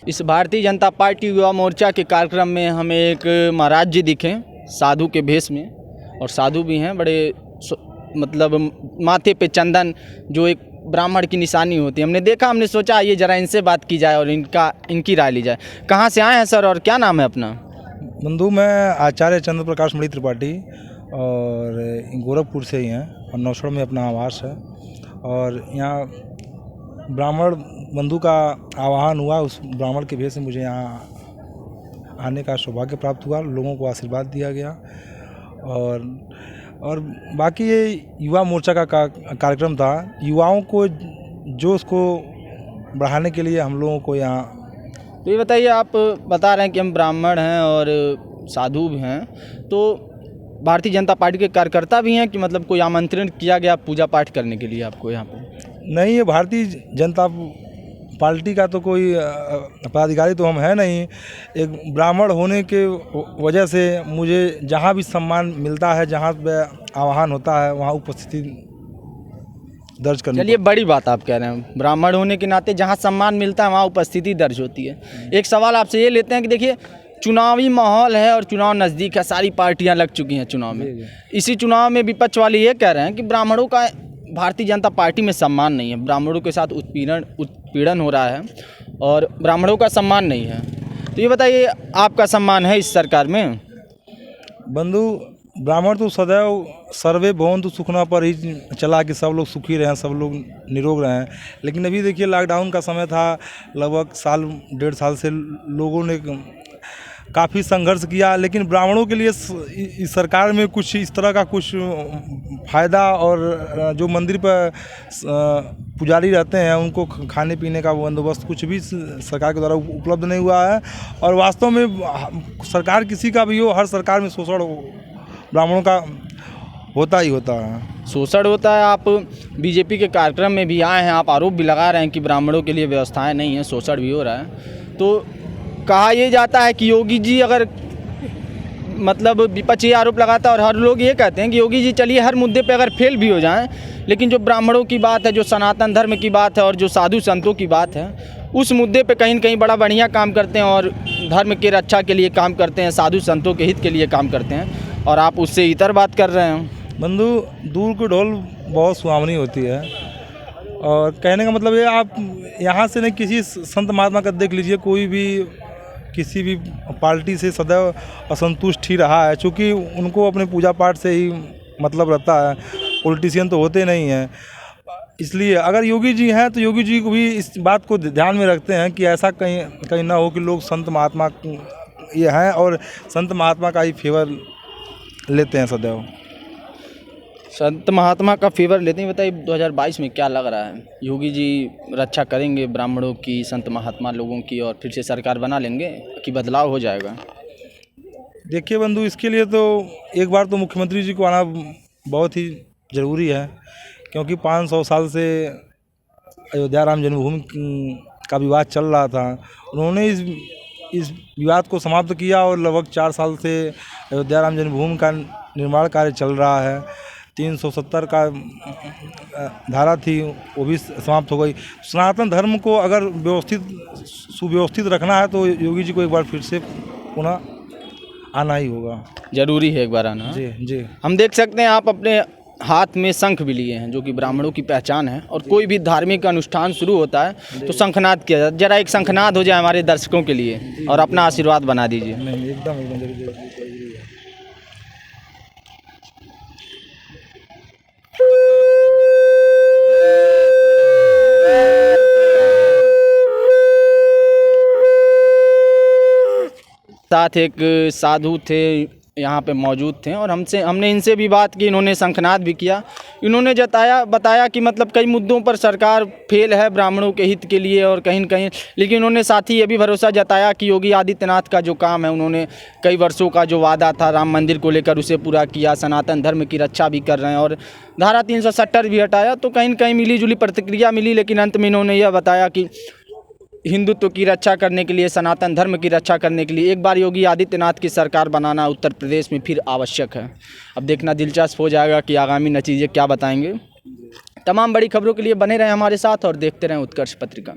इस भारतीय जनता पार्टी युवा मोर्चा के कार्यक्रम में हमें एक महाराज जी दिखे साधु के भेष में, और साधु भी हैं बड़े, मतलब माथे पे चंदन जो एक ब्राह्मण की निशानी होती है। हमने देखा, हमने सोचा ये ज़रा इनसे बात की जाए और इनकी राय ली जाए। कहाँ से आए हैं सर और क्या नाम है अपना? बंधु, मैं आचार्य चंद्र प्रकाश मणि त्रिपाठी और गोरखपुर से ही हैं और नौसड़ में अपना आवास है। और यहाँ ब्राह्मण बंधु का आवाहन हुआ, उस ब्राह्मण के भेष से मुझे यहाँ आने का सौभाग्य प्राप्त हुआ, लोगों को आशीर्वाद दिया गया। और बाकी ये युवा मोर्चा का कार्यक्रम था, युवाओं को जोश को बढ़ाने के लिए हम लोगों को यहाँ। तो ये बताइए, आप बता रहे हैं कि हम ब्राह्मण हैं और साधु भी हैं, तो भारतीय जनता पार्टी के कार्यकर्ता भी हैं कि मतलब कोई आमंत्रण किया गया पूजा पाठ करने के लिए आपको यहाँ पे? नहीं, ये भारतीय जनता पार्टी का तो कोई पदाधिकारी तो हम है नहीं। एक ब्राह्मण होने के वजह से मुझे जहाँ भी सम्मान मिलता है, जहाँ पे आह्वान होता है, वहाँ उपस्थिति दर्ज करनी। चलिए, बड़ी बात आप कह रहे हैं, ब्राह्मण होने के नाते जहाँ सम्मान मिलता है वहाँ उपस्थिति दर्ज होती है। एक सवाल आपसे ये लेते हैं कि देखिए, चुनावी माहौल है और चुनाव नज़दीक है, सारी पार्टियां लग चुकी हैं चुनाव में। इसी चुनाव में विपक्ष वाले ये कह रहे हैं कि ब्राह्मणों का भारतीय जनता पार्टी में सम्मान नहीं है, ब्राह्मणों के साथ उत्पीड़न हो रहा है और ब्राह्मणों का सम्मान नहीं है। तो ये बताइए, आपका सम्मान है इस सरकार में? बंधु, ब्राह्मण तो सदैव सर्वे भवन्तु सुखिनः पर ही चला कि सब लोग सुखी रहें, सब लोग निरोग रहें। लेकिन अभी देखिए, लॉकडाउन का समय था, लगभग साल 1.5 साल से लोगों ने काफ़ी संघर्ष किया, लेकिन ब्राह्मणों के लिए इस सरकार में कुछ इस तरह का कुछ फ़ायदा, और जो मंदिर पर पुजारी रहते हैं उनको खाने पीने का बंदोबस्त कुछ भी सरकार के द्वारा उपलब्ध नहीं हुआ है। और वास्तव में सरकार किसी का भी हो, हर सरकार में शोषण ब्राह्मणों का होता ही होता है। शोषण होता है। आप बीजेपी के कार्यक्रम में भी आए हैं, आप आरोप भी लगा रहे हैं कि ब्राह्मणों के लिए व्यवस्थाएं नहीं हैं, शोषण भी हो रहा है। तो कहा यह जाता है कि योगी जी, अगर मतलब विपक्ष ये आरोप लगाता है और हर लोग ये कहते हैं कि योगी जी चलिए हर मुद्दे पे अगर फेल भी हो जाएं, लेकिन जो ब्राह्मणों की बात है, जो सनातन धर्म की बात है और जो साधु संतों की बात है, उस मुद्दे पे कहीं न कहीं बड़ा बढ़िया काम करते हैं और धर्म के रक्षा के लिए काम करते हैं, साधु संतों के हित के लिए काम करते हैं, और आप उससे इतर बात कर रहे हैं। बंधु, दूर की ढोल बहुत सुहावनी होती है, और कहने का मतलब ये, आप यहाँ से नहीं किसी संत महात्मा का देख लीजिए, कोई भी किसी भी पार्टी से सदैव असंतुष्ट ही रहा है, क्योंकि उनको अपने पूजा पाठ से ही मतलब रहता है, पॉलिटिशियन तो होते नहीं हैं। इसलिए अगर योगी जी हैं तो योगी जी को भी इस बात को ध्यान में रखते हैं कि ऐसा कहीं ना हो कि लोग संत महात्मा ये हैं और संत महात्मा का ही फेवर लेते हैं सदैव। संत महात्मा का फेवर लेते हैं। बताइए, 2022 में क्या लग रहा है, योगी जी रक्षा करेंगे ब्राह्मणों की, संत महात्मा लोगों की, और फिर से सरकार बना लेंगे कि बदलाव हो जाएगा? देखिए बंधु, इसके लिए तो एक बार तो मुख्यमंत्री जी को आना बहुत ही ज़रूरी है, क्योंकि 500 साल से अयोध्या राम जन्मभूमि का विवाद चल रहा था। उन्होंने इस विवाद को समाप्त किया और लगभग 4 साल से अयोध्या राम जन्मभूमि का निर्माण कार्य चल रहा है। 370 का धारा थी, वो भी समाप्त हो गई। सनातन धर्म को अगर सुव्यवस्थित रखना है तो योगी जी को एक बार फिर से पुनः आना ही होगा। जरूरी है एक बार आना। जी जी। हम देख सकते हैं आप अपने हाथ में शंख भी लिए हैं, जो कि ब्राह्मणों की पहचान है, और कोई भी धार्मिक अनुष्ठान शुरू होता है तो शंखनाद किया जाता है। जरा एक शंखनाद हो जाए हमारे दर्शकों के लिए और अपना आशीर्वाद बना दीजिए। नहीं, एकदम जरूरी है। साथ एक साधु थे यहाँ पे मौजूद थे, और हमने इनसे भी बात की, इन्होंने शंखनाद भी किया। इन्होंने बताया कि मतलब कई मुद्दों पर सरकार फेल है ब्राह्मणों के हित के लिए और कहीं न कहीं, लेकिन उन्होंने साथ ही ये भी भरोसा जताया कि योगी आदित्यनाथ का जो काम है, उन्होंने कई वर्षों का जो वादा था राम मंदिर को लेकर उसे पूरा किया, सनातन धर्म की रक्षा भी कर रहे हैं और धारा 370 भी हटाया। तो कहीं न कहीं मिली जुली प्रतिक्रिया मिली, लेकिन अंत में इन्होंने यह बताया कि हिंदुत्व की रक्षा करने के लिए, सनातन धर्म की रक्षा करने के लिए एक बार योगी आदित्यनाथ की सरकार बनाना उत्तर प्रदेश में फिर आवश्यक है। अब देखना दिलचस्प हो जाएगा कि आगामी नतीजे क्या बताएंगे। तमाम बड़ी खबरों के लिए बने रहें हमारे साथ और देखते रहें उत्कर्ष पत्रिका।